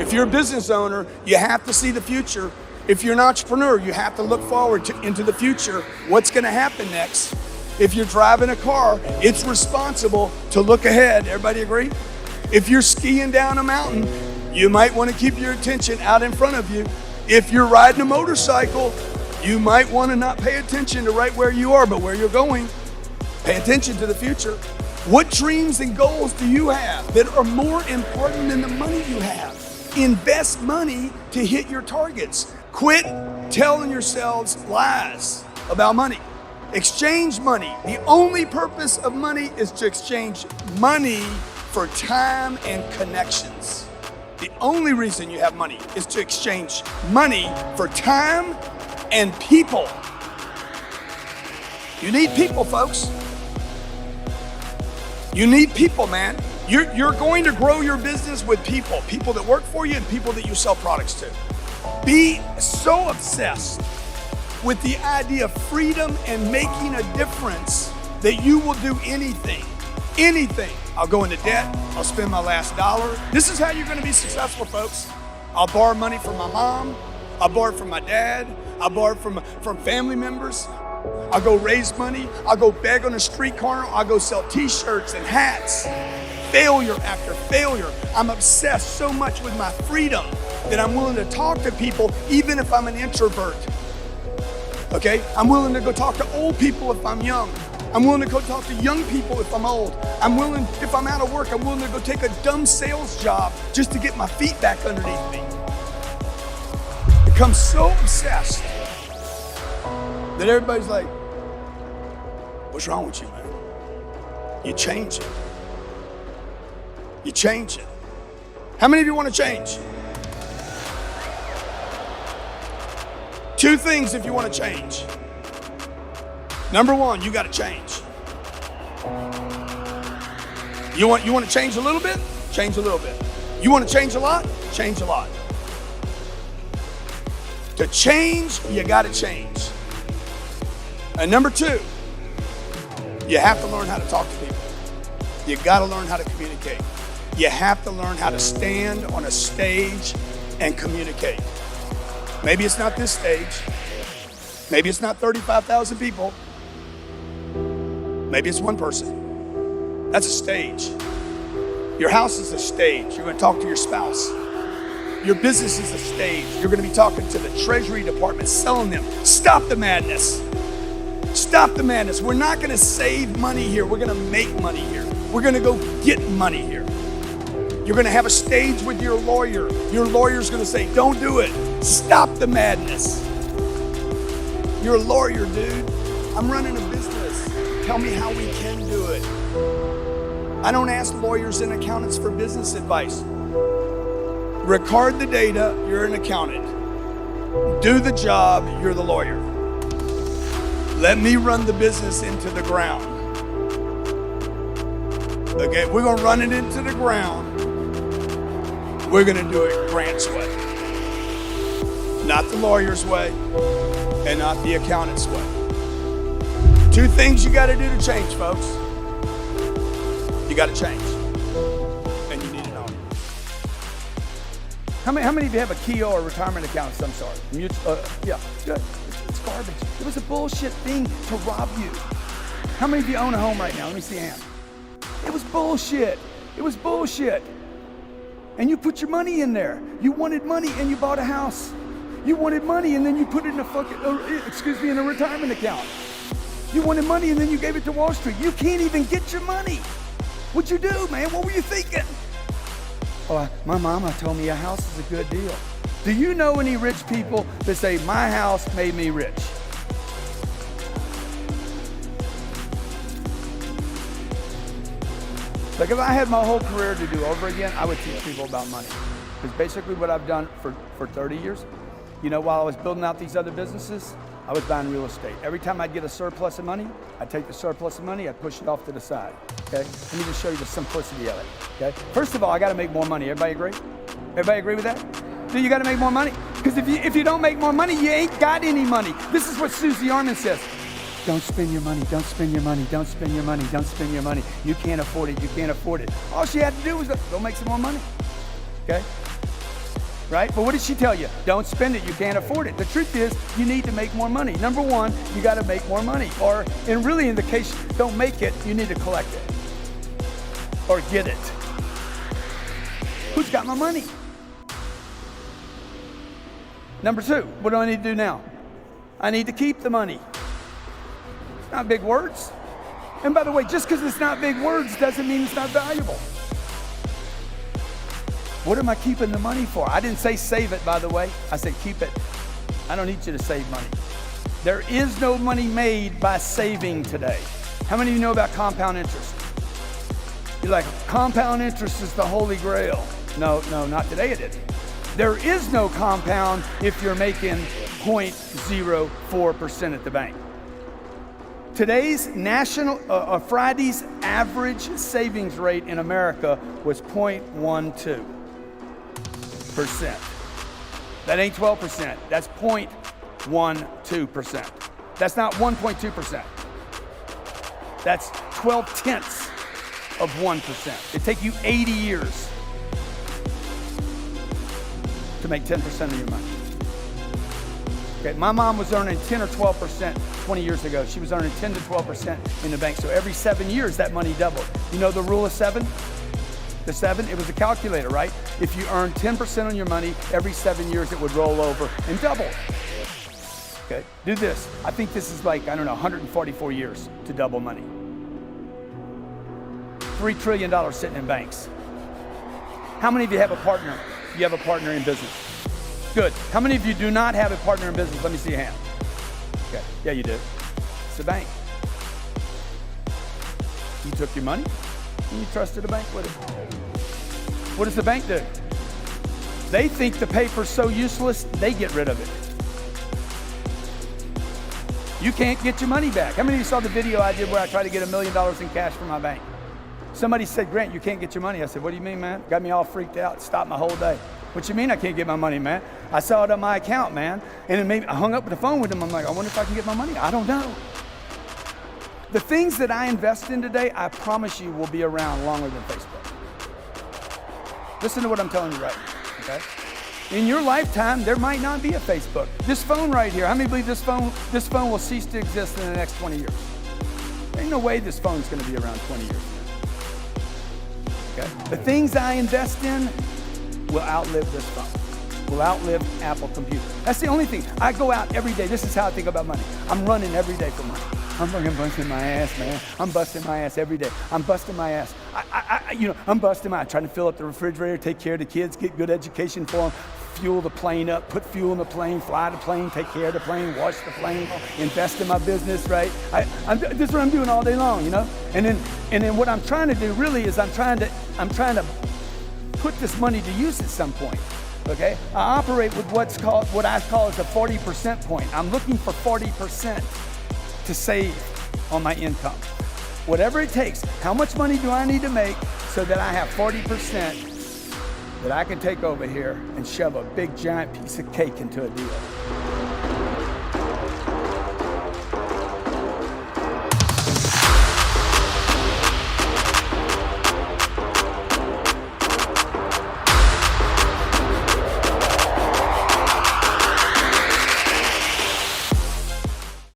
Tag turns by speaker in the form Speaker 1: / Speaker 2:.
Speaker 1: If you're a business owner, you have to see the future. If you're an entrepreneur, you have to look forward into the future. What's gonna happen next? If you're driving a car, it's responsible to look ahead. Everybody agree? If you're skiing down a mountain, you might wanna keep your attention out in front of you. If you're riding a motorcycle, you might wanna not pay attention to right where you are, but where you're going. Pay attention to the future. What dreams and goals do you have that are more important than the money you have? Invest money to hit your targets. Quit telling yourselves lies about money. Exchange money. The only purpose of money is to exchange money for time and connections. The only reason you have money is to exchange money for time and people. You need people, folks. You need people, man. You're going to grow your business with people that work for you and people that you sell products to. Be so obsessed with the idea of freedom and making a difference that you will do anything. I'll go into debt. I'll spend my last dollar. This is how you're going to be successful, folks. I'll borrow money from my mom. I'll borrow from my dad. I'll borrow from family members. I'll go raise money. I'll go beg on a street corner. I'll go sell t-shirts and hats. Failure after failure. I'm obsessed so much with my freedom that I'm willing to talk to people even if I'm an introvert. Okay? I'm willing to go talk to old people if I'm young. I'm willing to go talk to young people if I'm old. I'm willing, if I'm out of work, I'm willing to go take a dumb sales job just to get my feet back underneath me. Become so obsessed that everybody's like, what's wrong with you, man? You change it. You change it. How many of you want to change? 2 things if you want to change. Number 1, you got to change. You want to change a little bit? Change a little bit. You want to change a lot? Change a lot. To change, you got to change. And number 2, you have to learn how to talk to people. You got to learn how to communicate. You have to learn how to stand on a stage and communicate. Maybe it's not this stage. Maybe it's not 35,000 people. Maybe it's one person. That's a stage. Your house is a stage. You're going to talk to your spouse. Your business is a stage. You're going to be talking to the Treasury Department, selling them. Stop the madness. Stop the madness. We're not going to save money here. We're going to make money here. We're going to go get money here. You're going to have a stage with your lawyer. Your lawyer's going to say, don't do it. Stop the madness. You're a lawyer, dude. I'm running a business. Tell me how we can do it. I don't ask lawyers and accountants for business advice. Record the data, you're an accountant. Do the job, you're the lawyer. Let me run the business into the ground. Okay, we're gonna run it into the ground. We're gonna do it Grant's way. Not the lawyer's way, and not the accountant's way. 2 things you gotta do to change, folks. You gotta change. And you need an owner. How many of you have a Kia or a retirement account of some sort? Yeah, good. It's garbage. It was a bullshit thing to rob you. How many of you own a home right now? Let me see a hand. It was bullshit. It was bullshit. And you put your money in there. You wanted money and you bought a house. You wanted money and then you put it in in a retirement account. You wanted money and then you gave it to Wall Street. You can't even get your money. What'd you do, man? What were you thinking? Oh, my mama told me a house is a good deal. Do you know any rich people that say, my house made me rich? Like if I had my whole career to do over again, I would teach people about money. Because basically what I've done for 30 years, while I was building out these other businesses, I was buying real estate. Every time I'd get a surplus of money, I'd take the surplus of money, I'd push it off to the side, okay? Let me just show you the simplicity of it, okay? First of all, I gotta make more money. Everybody agree? Everybody agree with that? Do you gotta make more money? Because if you don't make more money, you ain't got any money. This is what Susie Orman says. Don't spend your money, don't spend your money, don't spend your money, don't spend your money. You can't afford it, you can't afford it. All she had to do was go make some more money, okay?
Speaker 2: right? But what did she tell you? Don't spend it, you can't afford it. The truth is, you need to make more money. Number one, you gotta make more money. Or, and really in the case, don't make it, you need to collect it. Or get it. Who's got my money? Number two, what do I need to do now? I need to keep the money. It's not big words. And by the way, just because it's not big words doesn't mean it's not valuable. What am I keeping the money for? I didn't say save it, by the way. I said keep it. I don't need you to save money. There is no money made by saving today. How many of you know about compound interest? You're like, compound interest is the holy grail. No, not today it isn't. There is no compound if you're making 0.04% at the bank. Today's Friday's average savings rate in America was 0.12%. That ain't 12%, that's 0.12%. That's not 1.2%. That's 12/10 of 1%. It'd take you 80 years to make 10% of your money. Okay, my mom was earning 10 or 12% 20 years ago. She was earning 10 to 12% in the bank. So every 7 years, that money doubled. You know the rule of 7? The 7, it was a calculator, right? If you earn 10% on your money, every 7 years it would roll over and double. Okay, do this. I think this is like, 144 years to double money. $3 trillion sitting in banks. How many of you have a partner? You have a partner in business. Good. How many of you do not have a partner in business? Let me see your hand. Okay, yeah, you do. It's the bank. You took your money and you trusted the bank with it. What does the bank do? They think the paper's so useless, they get rid of it. You can't get your money back. How many of you saw the video I did where I tried to get $1 million in cash from my bank? Somebody said, Grant, you can't get your money. I said, what do you mean, man? Got me all freaked out, stopped my whole day. What you mean I can't get my money, man? I saw it on my account, man. And it made I hung up the phone with them. I'm like, I wonder if I can get my money. I don't know. The things that I invest in today, I promise you will be around longer than Facebook. Listen to what I'm telling you right now, okay? In your lifetime, there might not be a Facebook. This phone right here, how many believe this phone will cease to exist in the next 20 years? There ain't no way this phone's gonna be around 20 years. Okay? The things I invest in will outlive this phone, will outlive Apple computer. That's the only thing. I go out every day. This is how I think about money. I'm running every day for money. I'm fucking busting my ass, man. I'm busting my ass every day. I'm busting my ass. I'm busting my ass, trying to fill up the refrigerator, take care of the kids, get good education for them, fuel the plane up, put fuel in the plane, fly the plane, take care of the plane, wash the plane, invest in my business, right? This is what I'm doing all day long, you know? And then what I'm trying to do really is I'm trying to put this money to use at some point, okay? I operate with what I call as a 40% point. I'm looking for 40% to save on my income. Whatever it takes, how much money do I need to make so that I have 40% that I can take over here and shove a big giant piece of cake into a deal?